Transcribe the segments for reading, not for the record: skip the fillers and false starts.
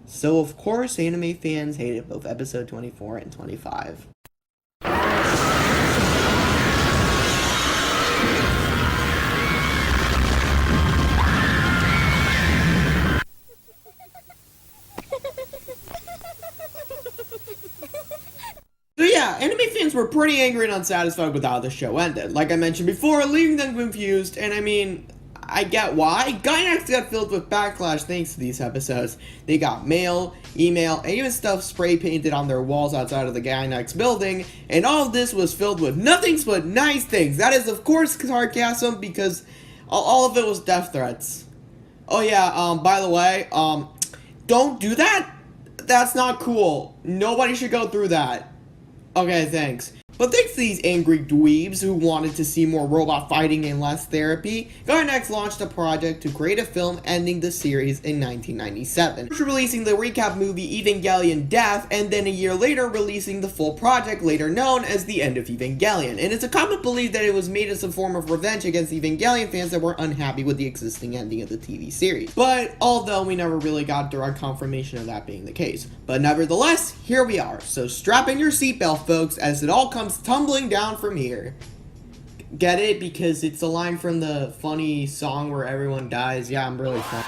So of course anime fans hated both episode 24 and 25. So yeah, anime fans were pretty angry and unsatisfied with how the show ended. Like I mentioned before, leaving them confused, and I mean, I get why. Gainax got filled with backlash thanks to these episodes. They got mail, email, and even stuff spray painted on their walls outside of the Gainax building, and all of this was filled with nothing but nice things. That is of course sarcasm, because all of it was death threats. Oh yeah, by the way, don't do that. That's not cool. Nobody should go through that. Okay, thanks. But thanks to these angry dweebs who wanted to see more robot fighting and less therapy, Gainax launched a project to create a film ending the series in 1997. Releasing the recap movie Evangelion Death, and then a year later releasing the full project, later known as The End of Evangelion. And it's a common belief that it was made as a form of revenge against Evangelion fans that were unhappy with the existing ending of the TV series. But although we never really got direct confirmation of that being the case. But nevertheless, here we are. So strap in your seatbelt, folks, as it all comes tumbling down from here. Get it? Because it's a line from the funny song where everyone dies. Yeah, I'm really funny.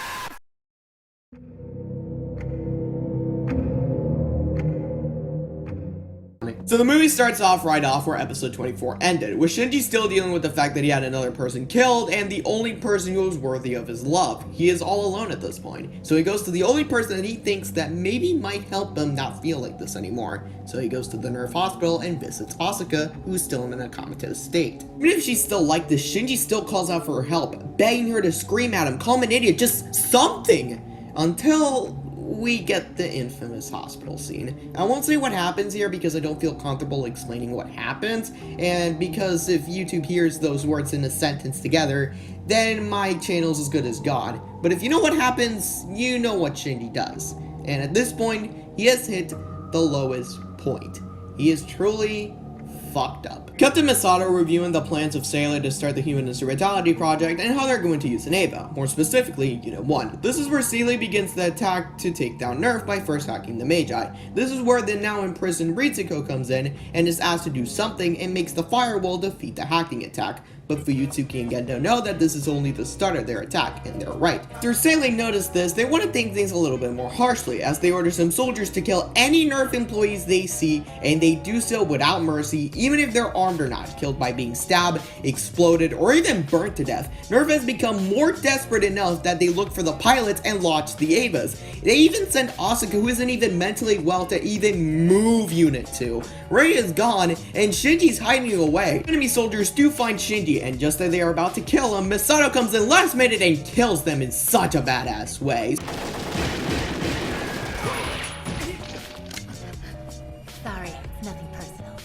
So the movie starts off right off where episode 24 ended, with Shinji still dealing with the fact that he had another person killed, and the only person who was worthy of his love. He is all alone at this point. So he goes to the only person that he thinks that maybe might help him not feel like this anymore. So he goes to the NERV hospital and visits Asuka, who is still in a comatose state. Even if she's still like this, Shinji still calls out for her help, begging her to scream at him, call him an idiot, just something, until we get the infamous hospital scene. I won't say what happens here because I don't feel comfortable explaining what happens, and because if YouTube hears those words in a sentence together, then my channel's as good as gone. But if you know what happens, you know what Shinji does. And at this point, he has hit the lowest point. He is truly fucked up. Captain Misato reviewing the plans of Sailor to start the Human Instrumentality Project and how they're going to use an Eva, more specifically, Unit 1. This is where Sailor begins the attack to take down NERV by first hacking the Magi. This is where the now imprisoned Ritsuko comes in and is asked to do something and makes the firewall defeat the hacking attack. But Fuyutsuki and Gendo know that this is only the start of their attack, and they're right. After Sailing noticed this, they want to take things a little bit more harshly, as they order some soldiers to kill any NERV employees they see, and they do so without mercy, even if they're armed or not, killed by being stabbed, exploded, or even burnt to death. NERV has become more desperate enough that they look for the pilots and launch the Evas. They even send Asuka, who isn't even mentally well, to even move Unit 2. Rei is gone, and Shinji's hiding away. Enemy soldiers do find Shinji, and just as they are about to kill him, Misato comes in last minute and kills them in such a badass way. Sorry, nothing personal.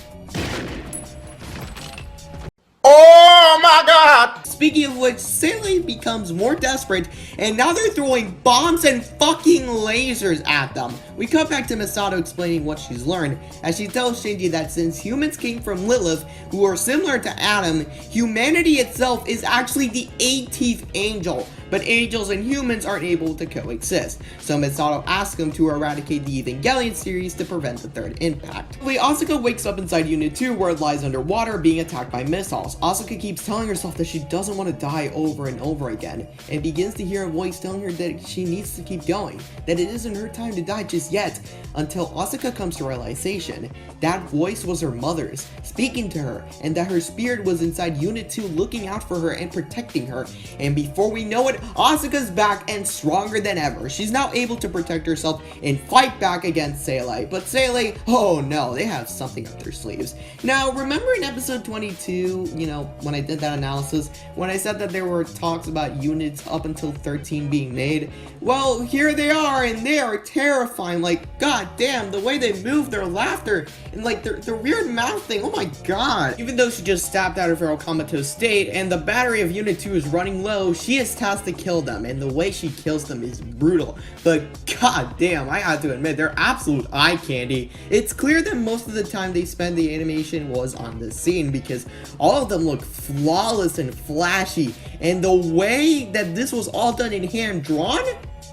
Oh my god! Speaking of which, Sailor becomes more desperate, and now they're throwing bombs and fucking lasers at them. We cut back to Misato explaining what she's learned, as she tells Shinji that since humans came from Lilith, who are similar to Adam, humanity itself is actually the 18th angel, but angels and humans aren't able to coexist. So Misato asks him to eradicate the Evangelion series to prevent the third impact. Asuka wakes up inside Unit 2 where it lies underwater being attacked by missiles. Asuka keeps telling herself that she doesn't want to die over and over again, and begins to hear a voice telling her that she needs to keep going, that it isn't her time to die just yet, until Asuka comes to realization. That voice was her mother's, speaking to her, and that her spirit was inside Unit 2 looking out for her and protecting her. And before we know it, Asuka's back and stronger than ever. She's now able to protect herself and fight back against Sailor. But Sailor, oh no, they have something up their sleeves. Now, remember in episode 22, you know, when I did that analysis, when I said that there were talks about units up until 13 being made? Well, here they are, and they are terrifying. Like, god damn, the way they move, their laughter, and like their weird mouth thing, oh my god. Even though she just snapped out of her comatose state, and the battery of Unit 2 is running low, she is tasked to kill them, and the way she kills them is brutal. But god damn, I have to admit, they're absolute eye candy. It's clear that most of the time they spend the animation was on this scene, because all of them look flawless and flashy, and the way that this was all done in hand drawn,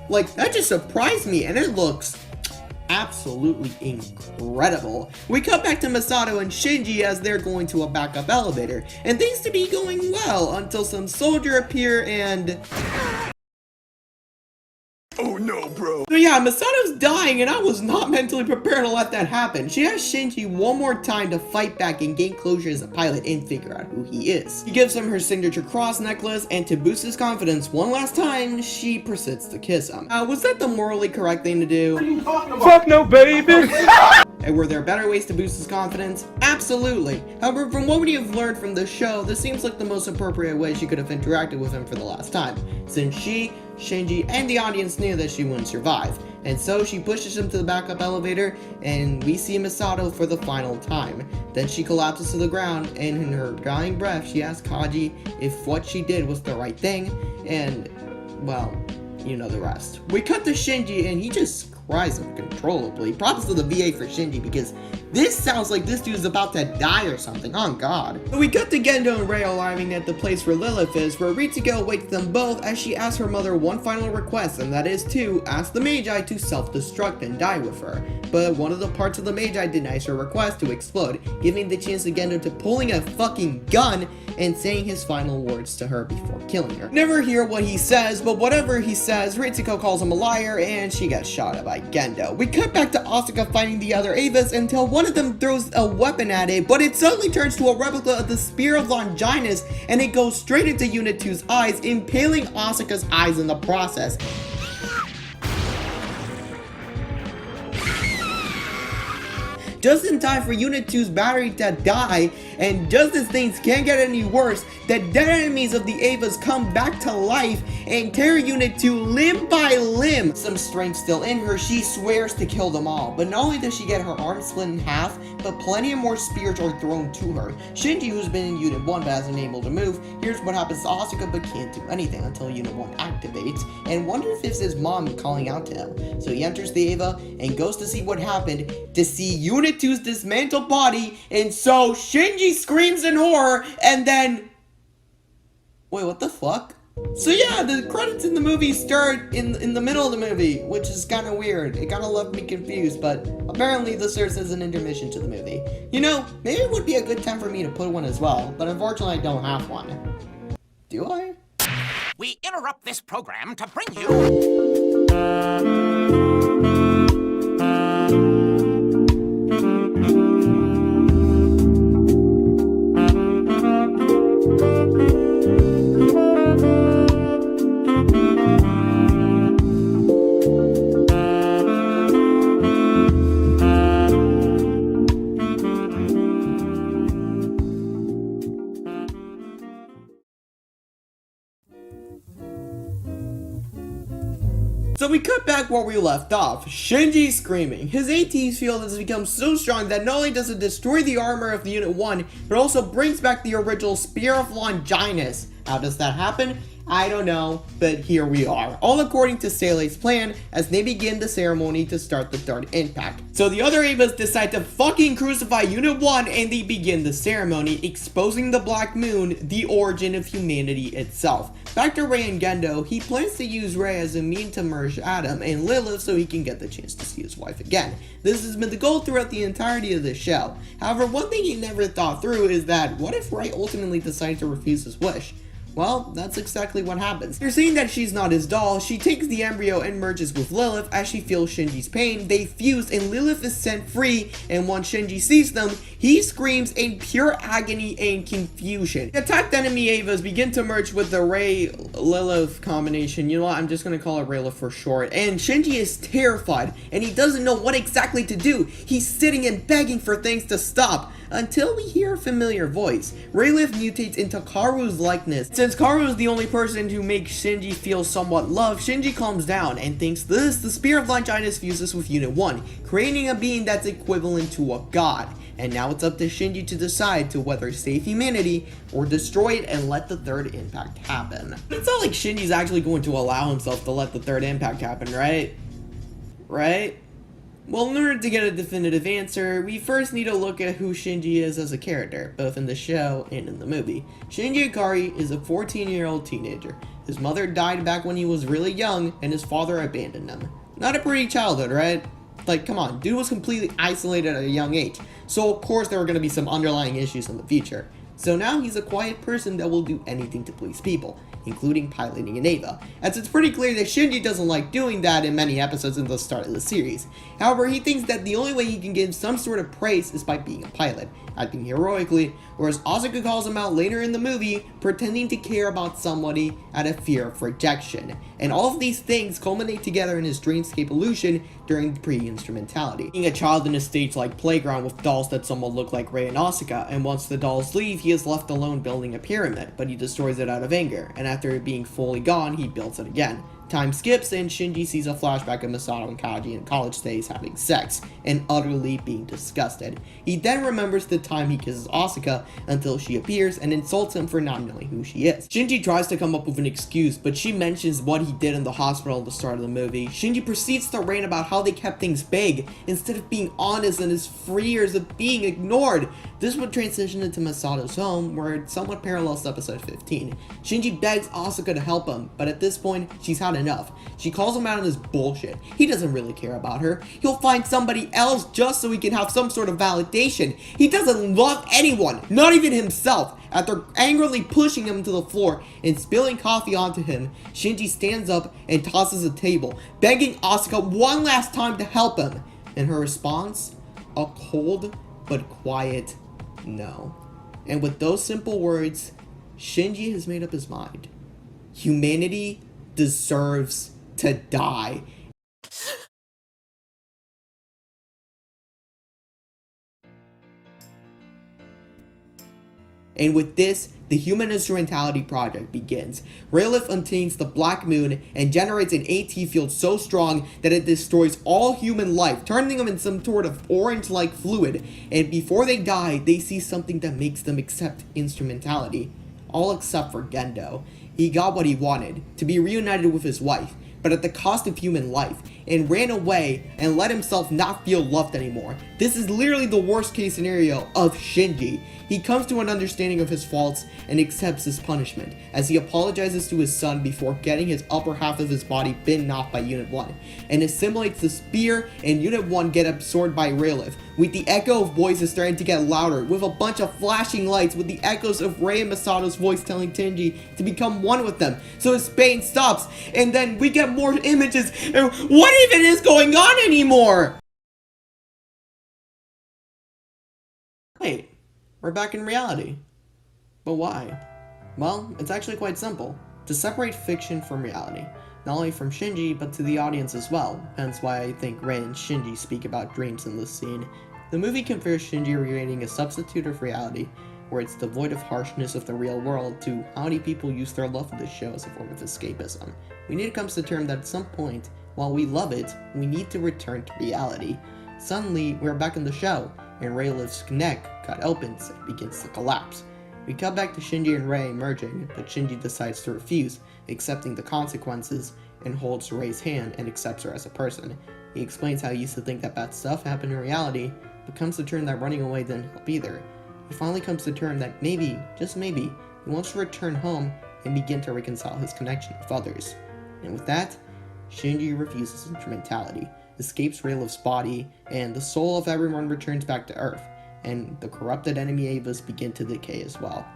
Like, that just surprised me, and it looks absolutely incredible. We cut back to Masato and Shinji as they're going to a backup elevator, and things to be going well until some soldier appear and... Oh no, bro. So yeah, Masato's dying, and I was not mentally prepared to let that happen. She asks Shinji one more time to fight back and gain closure as a pilot and figure out who he is. He gives him her signature cross necklace, and to boost his confidence one last time, she proceeds to kiss him. Was that the morally correct thing to do? What are you talking about? Fuck no, baby! And were there better ways to boost his confidence? Absolutely. However, from what we have learned from the show, this seems like the most appropriate way she could have interacted with him for the last time, since she, Shinji, and the audience knew that she wouldn't survive. And so she pushes him to the backup elevator, and we see Masato for the final time. Then she collapses to the ground, and in her dying breath, she asks Kaji if what she did was the right thing, and, well, you know the rest. We cut to Shinji, and he just cries uncontrollably. Props to the VA for Shinji, because this sounds like this dude is about to die or something. Oh god. So we cut to Gendo and Rei arriving at the place where Lilith is, where Ritsuko awaits them both as she asks her mother one final request, and that is to ask the Magi to self-destruct and die with her. But one of the parts of the Magi denies her request to explode, giving the chance to Gendo to pulling a fucking gun and saying his final words to her before killing her. Never hear what he says, but whatever he says, Ritsuko calls him a liar and she gets shot at by Gendo. We cut back to Asuka fighting the other Evas until one of them throws a weapon at it, but it suddenly turns to a replica of the Spear of Longinus and it goes straight into Unit 2's eyes, impaling Asuka's eyes in the process. Just in time for Unit 2's battery to die, and just as things can't get any worse, the dead enemies of the Evas come back to life and tear Unit 2 limb by limb. Some strength still in her, she swears to kill them all, but not only does she get her arm split in half, but plenty of more spears are thrown to her. Shinji, who's been in Unit 1 but hasn't able to move, hears what happens to Asuka but can't do anything until Unit 1 activates, and wonders if it's his mom calling out to him. So he enters the Eva and goes to see what happened, to see Unit 2's dismantled body, and so Shinji screams in horror, and then... Wait, what the fuck? So yeah, the credits in the movie start in the middle of the movie, which is kind of weird. It kind of left me confused, but apparently this serves as an intermission to the movie. You know, maybe it would be a good time for me to put one as well, but unfortunately I don't have one. Do I? We interrupt this program to bring you... So we cut back where we left off, Shinji screaming. His AT's field has become so strong that not only does it destroy the armor of the Unit 1, but also brings back the original Spear of Longinus. How does that happen? I don't know, but here we are. All according to Sele's plan as they begin the ceremony to start the third impact. So the other Evas decide to fucking crucify Unit 1 and they begin the ceremony, exposing the Black Moon, the origin of humanity itself. Back to Rei and Gendo, he plans to use Rei as a mean to merge Adam and Lilith so he can get the chance to see his wife again. This has been the goal throughout the entirety of the show. However, one thing he never thought through is that what if Rei ultimately decided to refuse his wish? Well, that's exactly what happens. You're seeing that she's not his doll, she takes the embryo and merges with Lilith. As she feels Shinji's pain, they fuse and Lilith is sent free, and once Shinji sees them, he screams in pure agony and confusion. The attacked enemy Evas begin to merge with the Rei-Lilith combination. You know what, I'm just gonna call it Rayla for short. And Shinji is terrified, and he doesn't know what exactly to do. He's sitting and begging for things to stop, until we hear a familiar voice. Rayleigh mutates into Karu's likeness. Since Karu is the only person who makes Shinji feel somewhat loved, Shinji calms down and thinks the Spear of Longinus fuses with Unit 1, creating a being that's equivalent to a god. And now it's up to Shinji to decide to whether save humanity or destroy it and let the third impact happen. It's not like Shinji's actually going to allow himself to let the third impact happen, right? Right? Well, in order to get a definitive answer, we first need to look at who Shinji is as a character, both in the show and in the movie. Shinji Ikari is a 14-year-old teenager. His mother died back when he was really young, and his father abandoned him. Not a pretty childhood, right? Like, come on, dude was completely isolated at a young age, so of course there were going to be some underlying issues in the future. So now he's a quiet person that will do anything to please people, including piloting an Eva, as it's pretty clear that Shinji doesn't like doing that in many episodes in the start of the series. However, he thinks that the only way he can give some sort of praise is by being a pilot, acting heroically, whereas Asuka calls him out later in the movie, pretending to care about somebody out of fear of rejection. And all of these things culminate together in his dreamscape illusion during the pre-instrumentality. Being a child in a stage-like playground with dolls that somewhat look like Rei and Asuka, and once the dolls leave, he is left alone building a pyramid, but he destroys it out of anger, and after it being fully gone, he builds it again. Time skips and Shinji sees a flashback of Masato and Kaji in college days having sex, and utterly being disgusted. He then remembers the time he kisses Asuka until she appears and insults him for not knowing who she is. Shinji tries to come up with an excuse, but she mentions what he did in the hospital at the start of the movie. Shinji proceeds to rant about how they kept things vague instead of being honest and his 3 years of being ignored. This would transition into Masato's home, where it somewhat parallels episode 15. Shinji begs Asuka to help him, but at this point, she's had enough. She calls him out on his bullshit. He doesn't really care about her. He'll find somebody else just so he can have some sort of validation. He doesn't love anyone, not even himself. After angrily pushing him to the floor and spilling coffee onto him, Shinji stands up and tosses a table, begging Asuka one last time to help him. And her response? A cold but quiet no. And with those simple words, Shinji has made up his mind. Humanity deserves to die. And with this, the Human Instrumentality Project begins. Rayleigh obtains the Black Moon and generates an AT field so strong that it destroys all human life, turning them into some sort of orange-like fluid. And before they die, they see something that makes them accept instrumentality. All except for Gendo. He got what he wanted, to be reunited with his wife, but at the cost of human life, and ran away and let himself not feel loved anymore. This is literally the worst case scenario of Shinji. He comes to an understanding of his faults and accepts his punishment, as he apologizes to his son before getting his upper half of his body bitten off by Unit 1, and assimilates the spear, and Unit 1 get absorbed by Rayleigh, with the echo of voices starting to get louder, with a bunch of flashing lights, with the echoes of Rei and Masato's voice telling Shinji to become one with them, so his pain stops, and then we get more images, and what even is going on anymore? Wait, we're back in reality. But why? Well, it's actually quite simple. To separate fiction from reality. Not only from Shinji, but to the audience as well. Hence why I think Rei and Shinji speak about dreams in this scene. The movie compares Shinji creating a substitute of reality, where it's devoid of harshness of the real world, to how many people use their love of this show as a form of escapism. We need to come to the term that at some point, while we love it, we need to return to reality. Suddenly, we're back in the show, and Rayleigh's neck cut opens and begins to collapse. We cut back to Shinji and Rei emerging, but Shinji decides to refuse, accepting the consequences, and holds Rei's hand and accepts her as a person. He explains how he used to think that bad stuff happened in reality, but comes to term that running away didn't help either. He finally comes to term that maybe, just maybe, he wants to return home and begin to reconcile his connection with others. And with that, Shinji refuses instrumentality, escapes Rayleigh's body, and the soul of everyone returns back to Earth, and the corrupted enemy Evas begin to decay as well.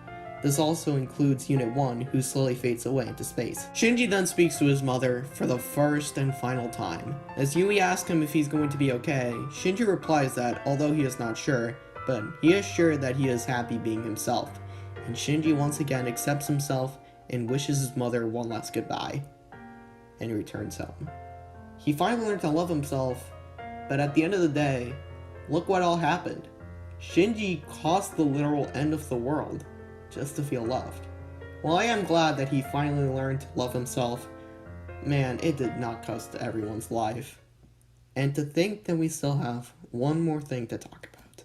This also includes Unit 1, who slowly fades away into space. Shinji then speaks to his mother for the first and final time. As Yui asks him if he's going to be okay, Shinji replies that although he is not sure, but he is sure that he is happy being himself. And Shinji once again accepts himself and wishes his mother one last goodbye, and he returns home. He finally learned to love himself, but at the end of the day, look what all happened. Shinji caused the literal end of the world just to feel loved. While I am glad that he finally learned to love himself, man, it did not cost everyone's life. And to think that we still have one more thing to talk about.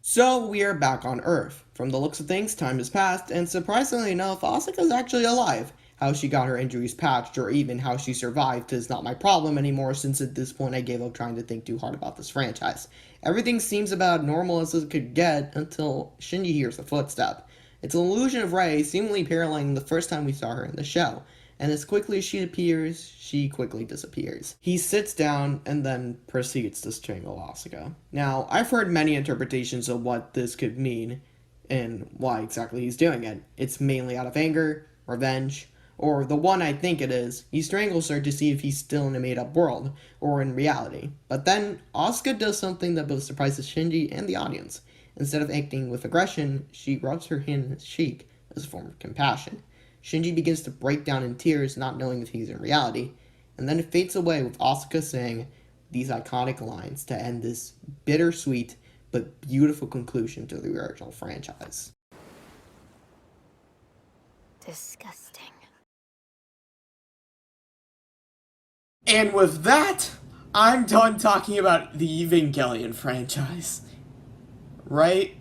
So we are back on Earth. From the looks of things, time has passed, and surprisingly enough, Asuka's actually alive. How she got her injuries patched, or even how she survived, is not my problem anymore, since at this point I gave up trying to think too hard about this franchise. Everything seems about normal as it could get until Shinji hears a footstep. It's an illusion of Rei seemingly paralleling the first time we saw her in the show, and as quickly as she appears, she quickly disappears. He sits down and then proceeds to strangle Asuka. Now, I've heard many interpretations of what this could mean and why exactly he's doing it. It's mainly out of anger, revenge, or the one I think it is, he strangles her to see if he's still in a made-up world, or in reality. But then, Asuka does something that both surprises Shinji and the audience. Instead of acting with aggression, she rubs her hand in his cheek as a form of compassion. Shinji begins to break down in tears, not knowing if he's in reality, and then it fades away with Asuka saying these iconic lines to end this bittersweet but beautiful conclusion to the original franchise. Disgusting. And with that, I'm done talking about the Evangelion franchise. Right?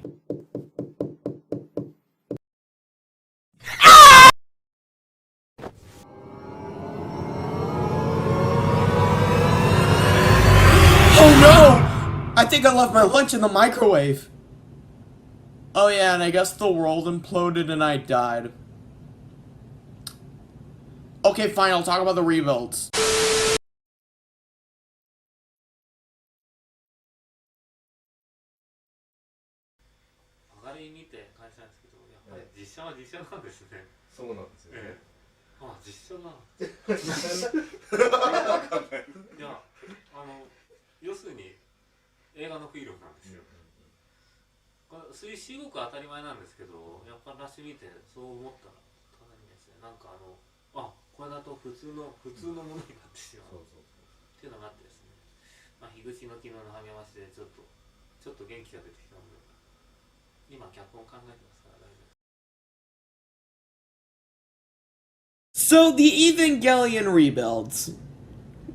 Oh no! I think I left my lunch in the microwave. Oh yeah, and I guess the world imploded and I died. Okay, fine, I'll talk about the rebuilds. So the Evangelion rebuilds.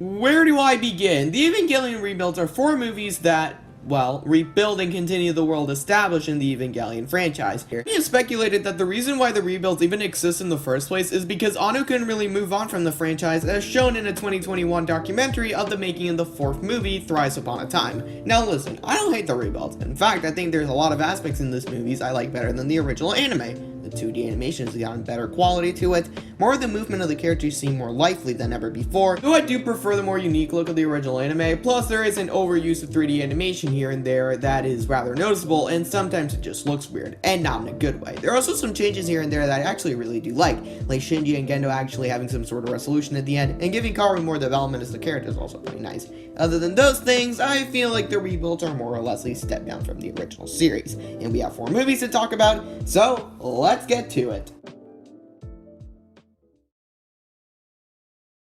Where do I begin? The Evangelion rebuilds are 4 movies that, well, rebuild and continue the world established in the Evangelion franchise here. He has speculated that the reason why the rebuilds even exist in the first place is because Ono couldn't really move on from the franchise, as shown in a 2021 documentary of the making of the 4th movie, Thrice Upon a Time. Now listen, I don't hate the rebuilds. In fact, I think there's a lot of aspects in this movies I like better than the original anime. The 2D animation has gotten better quality to it, more of the movement of the characters seem more lively than ever before, though I do prefer the more unique look of the original anime, plus there is an overuse of 3D animation here and there that is rather noticeable, and sometimes it just looks weird, and not in a good way. There are also some changes here and there that I actually really do like Shinji and Gendo actually having some sort of resolution at the end, and giving Kaoru more development as the character is also pretty nice. Other than those things, I feel like the rebuilds are more or less a step down from the original series, and we have 4 movies to talk about, so let's get to it.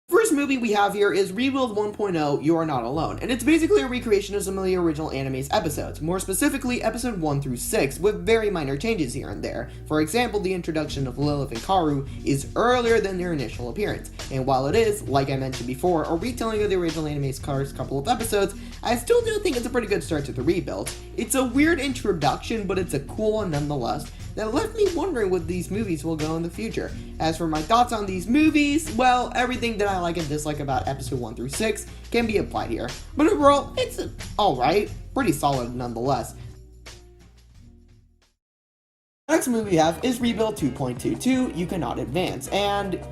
First movie we have here is Rebuild 1.0 You Are Not Alone, and it's basically a recreation of some of the original anime's episodes, more specifically episode 1 through 6, with very minor changes here and there. For example, the introduction of Lilith and Kaoru is earlier than their initial appearance, and while it is, like I mentioned before, a retelling of the original anime's first couple of episodes, I still do think it's a pretty good start to the rebuild. It's a weird introduction, but it's a cool one nonetheless, that left me wondering what these movies will go in the future. As for my thoughts on these movies, well, everything that I like and dislike about episode 1 through 6 can be applied here, but overall, it's alright, pretty solid nonetheless. Next movie we have is Rebuild 2.22 You Cannot Advance, and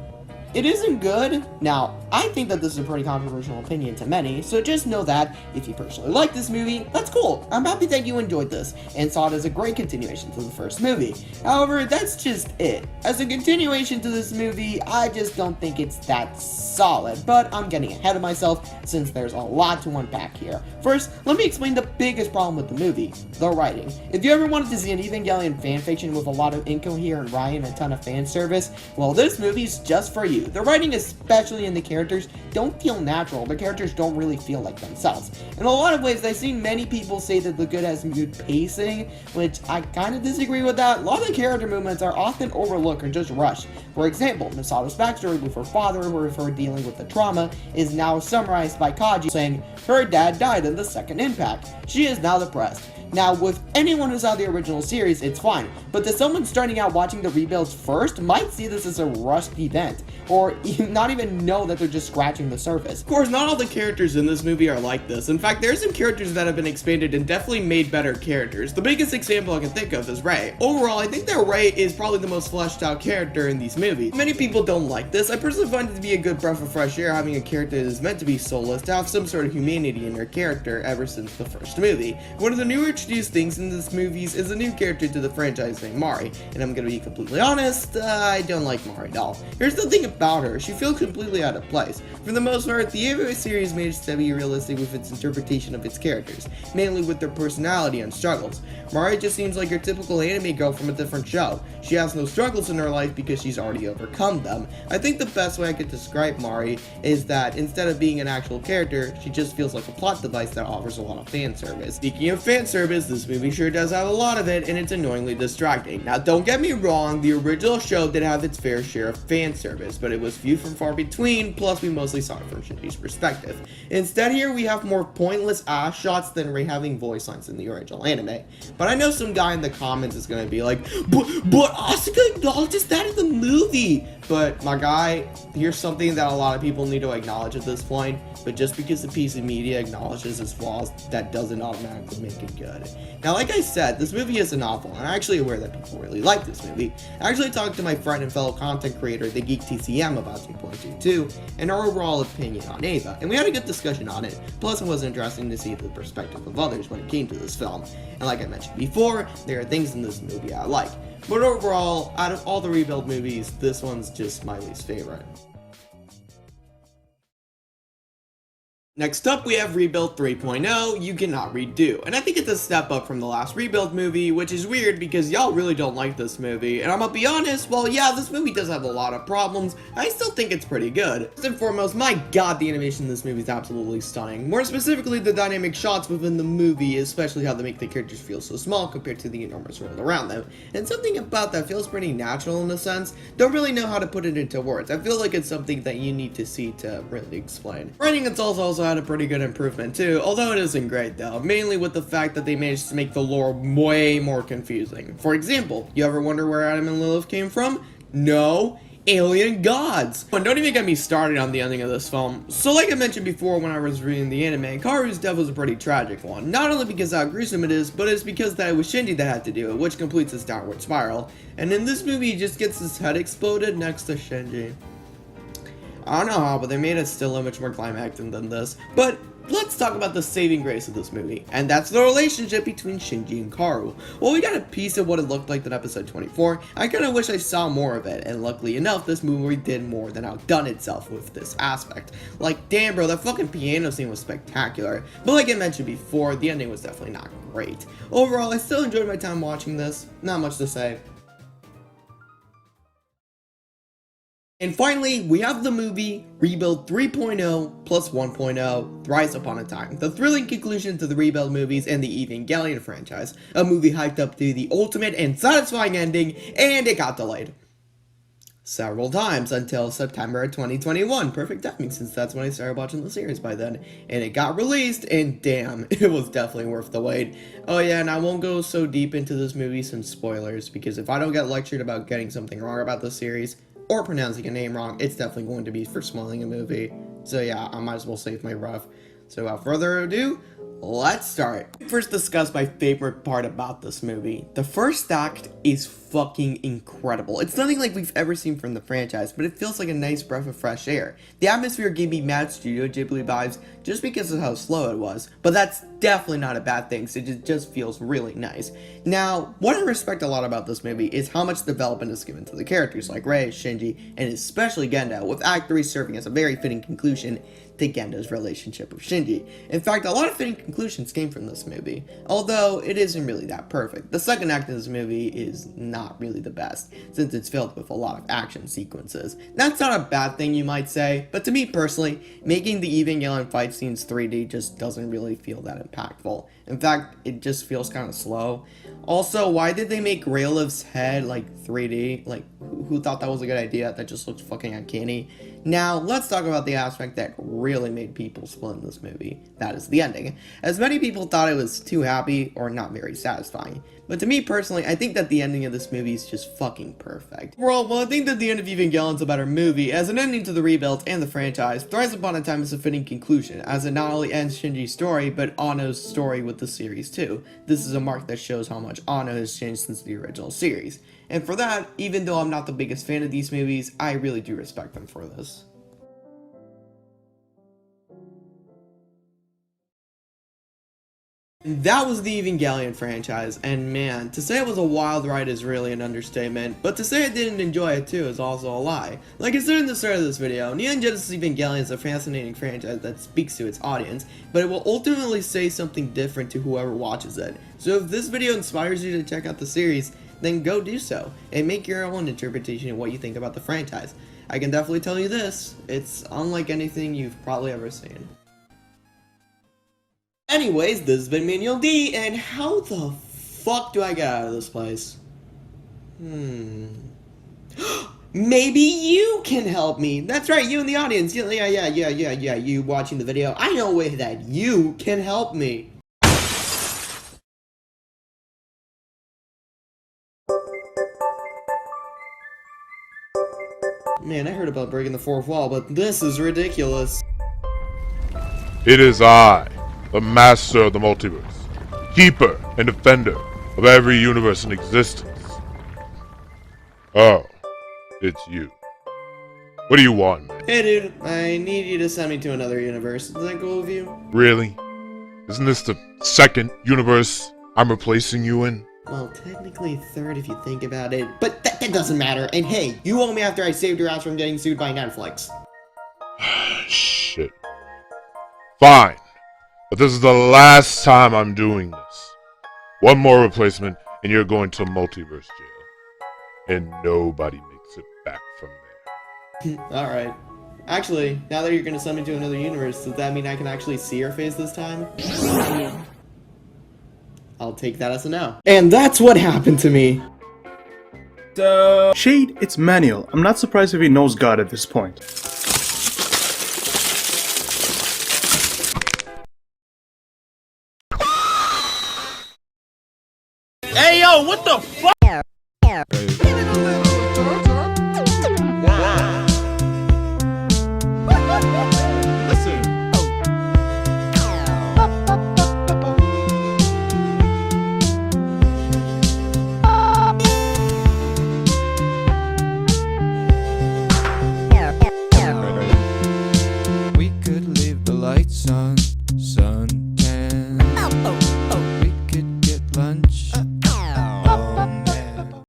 it isn't good. Now, I think that this is a pretty controversial opinion to many, so just know that if you personally like this movie, that's cool. I'm happy that you enjoyed this and saw it as a great continuation to the first movie. However, that's just it. As a continuation to this movie, I just don't think it's that solid, but I'm getting ahead of myself since there's a lot to unpack here. First, let me explain the biggest problem with the movie, the writing. If you ever wanted to see an Evangelion fanfiction with a lot of incoherent writing and a ton of fan service, well, this movie's just for you. The writing, especially in the characters, don't feel natural. The characters don't really feel like themselves. In a lot of ways, I've seen many people say that the good has good pacing, which I kind of disagree with that. A lot of the character movements are often overlooked or just rushed. For example, Misato's backstory with her father, with her dealing with the trauma, is now summarized by Kaji saying her dad died in the second impact. She is now depressed. Now, with anyone who saw the original series, it's fine, but to someone starting out watching the rebuilds first might see this as a rushed event, or not even know that they're just scratching the surface. Of course, not all the characters in this movie are like this. In fact, there's some characters that have been expanded and definitely made better characters. The biggest example I can think of is Rey. Overall, I think that Rey is probably the most fleshed out character in these movies. Many people don't like this. I personally find it to be a good breath of fresh air having a character that is meant to be soulless to have some sort of humanity in their character ever since the first movie. One of the newer introduced things in this movies is a new character to the franchise named Mari, and I'm gonna be completely honest, I don't like Mari at all. Here's the thing about her, she feels completely out of place. For the most part, the anime series managed to be realistic with its interpretation of its characters, mainly with their personality and struggles. Mari just seems like your typical anime girl from a different show. She has no struggles in her life because she's already overcome them. I think the best way I could describe Mari is that instead of being an actual character, she just feels like a plot device that offers a lot of fan service. Speaking of fan service, this movie sure does have a lot of it, and it's annoyingly distracting. Now, don't get me wrong, the original show did have its fair share of fan service, but it was few from far between, plus we mostly saw it from Shinji's perspective. Instead here, we have more pointless ass shots than Rey having voice lines in the original anime. But I know some guy in the comments is gonna be like, but Asuka acknowledges that in the movie! But my guy, here's something that a lot of people need to acknowledge at this point, but just because a piece of media acknowledges its flaws, that doesn't automatically make it good. Now, like I said, this movie isn't awful, and I'm actually aware that people really like this movie. I actually talked to my friend and fellow content creator, the Geek TCM, about 2.22, and our overall opinion on Ava, and we had a good discussion on it, plus it was interesting to see the perspective of others when it came to this film. And like I mentioned before, there are things in this movie I like. But overall, out of all the rebuild movies, this one's just my least favorite. Next up, we have Rebuild 3.0, You Cannot Redo, and I think it's a step up from the last Rebuild movie, which is weird because y'all really don't like this movie, and I'm gonna be honest, well yeah, this movie does have a lot of problems, I still think it's pretty good. First and foremost, my god, the animation in this movie is absolutely stunning. More specifically, the dynamic shots within the movie, especially how they make the characters feel so small compared to the enormous world around them, and something about that feels pretty natural in a sense. Don't really know how to put it into words. I feel like it's something that you need to see to really explain. Writing itself also had a pretty good improvement too, although it isn't great though, mainly with the fact that they managed to make the lore way more confusing. For example, you ever wonder where Adam and Lilith came from? No, alien gods. And don't even get me started on the ending of this film. So like I mentioned before when I was reading the anime, Kaoru's death was a pretty tragic one. Not only because of how gruesome it is, but it's because that it was Shinji that had to do it, which completes its downward spiral. And in this movie, he just gets his head exploded next to Shinji. I don't know how, but they made it still a much more climactic than this. But let's talk about the saving grace of this movie, and that's the relationship between Shinji and Kaoru. Well, we got a piece of what it looked like in episode 24. I kinda wish I saw more of it, and luckily enough, this movie did more than outdone itself with this aspect. Like, damn bro, that fucking piano scene was spectacular. But like I mentioned before, the ending was definitely not great. Overall, I still enjoyed my time watching this. Not much to say. And finally, we have the movie Rebuild 3.0 plus 1.0, Thrice Upon a Time, the thrilling conclusion to the Rebuild movies and the Evangelion franchise, a movie hyped up to the ultimate and satisfying ending, and it got delayed several times until September of 2021. Perfect timing since that's when I started watching the series by then. And it got released, and damn, it was definitely worth the wait. Oh yeah, and I won't go so deep into this movie since spoilers, because if I don't get lectured about getting something wrong about the series, or pronouncing a name wrong, it's definitely going to be for spoiling a movie. So yeah, I might as well save my breath. So without further ado, let's start. First discuss my favorite part about this movie. The first act is fucking incredible. It's nothing like we've ever seen from the franchise, but it feels like a nice breath of fresh air. The atmosphere gave me mad Studio Ghibli vibes just because of how slow it was, but that's definitely not a bad thing, so it just feels really nice. Now, what I respect a lot about this movie is how much development is given to the characters like Rei, Shinji, and especially Gendo, with Act 3 serving as a very fitting conclusion to Gendo's relationship with Shinji. In fact, a lot of fitting conclusions came from this movie, although it isn't really that perfect. The second act of this movie is not not really the best, since it's filled with a lot of action sequences. That's not a bad thing, you might say, but to me personally, making the Evangelion fight scenes 3D just doesn't really feel that impactful. In fact, it just feels kind of slow. Also, why did they make Rayliv's head like 3D? Like, who thought that was a good idea? That just looks fucking uncanny. Now, let's talk about the aspect that really made people split in this movie. That is the ending. As many people thought it was too happy or not very satisfying. But to me personally, I think that the ending of this movie is just fucking perfect. Overall, while I think that the end of Evangelion is a better movie, as an ending to the rebuild and the franchise, Thrice Upon a Time is a fitting conclusion, as it not only ends Shinji's story, but Anno's story with the series too. This is a mark that shows how much Anno has changed since the original series. And for that, even though I'm not the biggest fan of these movies, I really do respect them for this. That was the Evangelion franchise, and man, to say it was a wild ride is really an understatement, but to say I didn't enjoy it too is also a lie. Like I said in the start of this video, Neon Genesis Evangelion is a fascinating franchise that speaks to its audience, but it will ultimately say something different to whoever watches it. So if this video inspires you to check out the series, then go do so, and make your own interpretation of what you think about the franchise. I can definitely tell you this, it's unlike anything you've probably ever seen. Anyways, this has been Manual D, and how the fuck do I get out of this place? Maybe you can help me. That's right, you in the audience. Yeah, you watching the video. I know a way that you can help me. Man, I heard about breaking the fourth wall, but this is ridiculous. It is I, the master of the multiverse, keeper and defender of every universe in existence. Oh, it's you. What do you want, man? Hey dude, I need you to send me to another universe. Is that cool with you? Really? Isn't this the second universe I'm replacing you in? Well, technically third if you think about it, but that doesn't matter. And hey, you owe me after I saved your ass from getting sued by Netflix. Shit. Fine. But this is the last time I'm doing this. One more replacement, and you're going to multiverse jail. And nobody makes it back from there. Alright. Actually, now that you're gonna send me to another universe, does that mean I can actually see your face this time? I'll take that as a no. And that's what happened to me. Shade, it's Manuel. I'm not surprised if he knows God at this point. Hey yo, what the fuck?